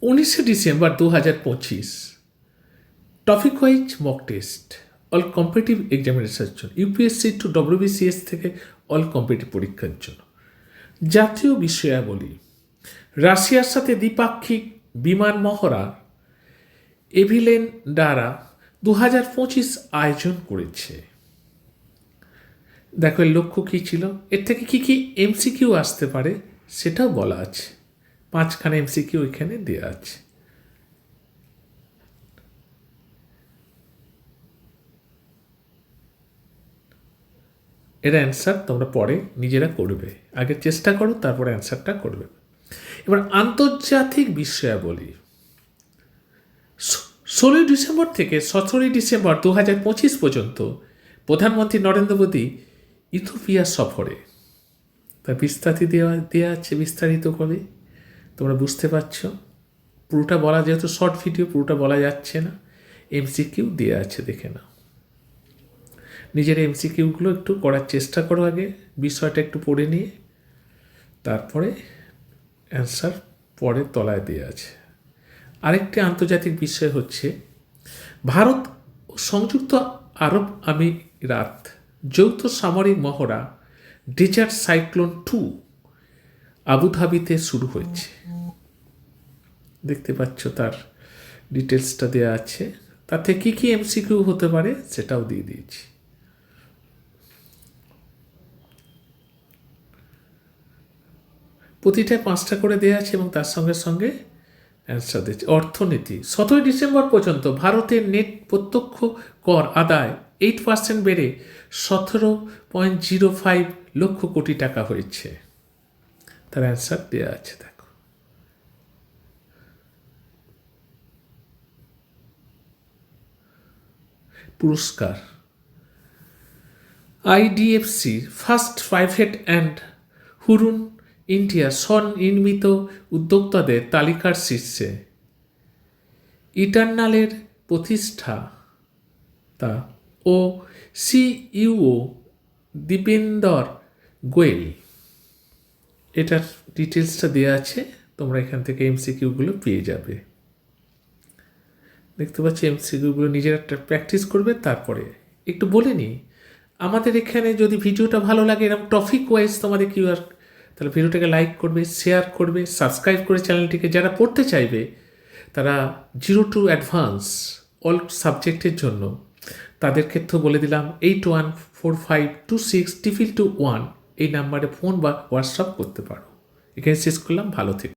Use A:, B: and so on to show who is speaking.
A: 19 December 2025 topic wise mock test all competitive এক্সামিনেশনের জন্য UPSC to WBCS থেকে all competitive পরীক্ষার জন্য জাতীয় বিষয়াবলী। রাশিয়ার সাথে দ্বিপাক্ষিক বিমান মহড়া এভিলেন দ্বারা 2025 আয়োজন করেছে। দেখো এর লক্ষ্য কী ছিল, এর থেকে কী কী এমসিকিউ আসতে পারে সেটাও বলা আছে। 5খানা এমসিকিউ এখানে দেওয়া আছে। এর অ্যান্সার তোমরা পরে নিজেরা করবে, আগে চেষ্টা করো তারপরে অ্যান্সারটা করবে। এবার আন্তর্জাতিক বিষয়াবলী। 16 ডিসেম্বর থেকে 17 ডিসেম্বর 2025 পর্যন্ত প্রধানমন্ত্রী নরেন্দ্র মোদী ইথিওপিয়া সফরে। তার দেওয়া আছে বিস্তারিত করে, তোমরা বুঝতে পারছো। পুরোটা বলা, যেহেতু শর্ট ভিডিও পুরোটা বলা যাচ্ছে না, এমসিকিউ দেওয়া আছে, দেখে নাও। নিজের এমসিকিউগুলো একটু করার চেষ্টা করো, আগে বিষয়টা একটু পড়ে নিয়ে তারপরে অ্যান্সার পরে তলায় দেওয়া আছে। আরেকটি আন্তর্জাতিক বিষয় হচ্ছে ভারত ও সংযুক্ত আরব আমিরাত যৌথ সামরিক মহড়া ডেজার্ট সাইক্লোন 2 আবুধাবিতে শুরু হয়েছে। দেখতে পাচ্ছ তার ডিটেলসটা দেওয়া আছে, তাতে কী কী এমসিকিউ হতে পারে সেটাও দিয়ে দিয়েছি। প্রতিটা 5টা করে দেওয়া আছে এবং তার সঙ্গে সঙ্গে অ্যান্সার দিচ্ছে। অর্থনীতি। 17 ডিসেম্বর পর্যন্ত ভারতের নেট প্রত্যক্ষ কর আদায় 8% বেড়ে 17.05 লক্ষ কোটি টাকা হয়েছে। তার অ্যান্সার দেওয়া আছে, দেখো। পুরস্কার। IDFC First Private and Hurun India স্বনির্মিত উদ্যোক্তাদের তালিকার শীর্ষে ইটারনালের প্রতিষ্ঠাতা ও সিইও দীপেন্দর গোয়েল। এটার ডিটেলসটা দেওয়া আছে, তোমরা এখান থেকে এমসিকিউগুলো পেয়ে যাবে। দেখতে পাচ্ছি এমসিকিউগুলো নিজেরা প্র্যাকটিস করবে। তারপরে একটু বলে নিই, আমাদের এখানে যদি ভিডিওটা ভালো লাগে, এরকম টপিক ওয়াইজ তোমাদের কি আর, তাহলে ভিডিওটাকে লাইক করবে, শেয়ার করবে, সাবস্ক্রাইব করে চ্যানেলটিকে। যারা পড়তে চাইবে তারা 0 to অ্যাডভান্স অল সাবজেক্টের জন্য তাদের ক্ষেত্রেও বলে দিলাম 814526 1 এই নাম্বারে ফোন বা হোয়াটসঅ্যাপ করতে পারো। এখানে শেষ করলাম, ভালো থেকে।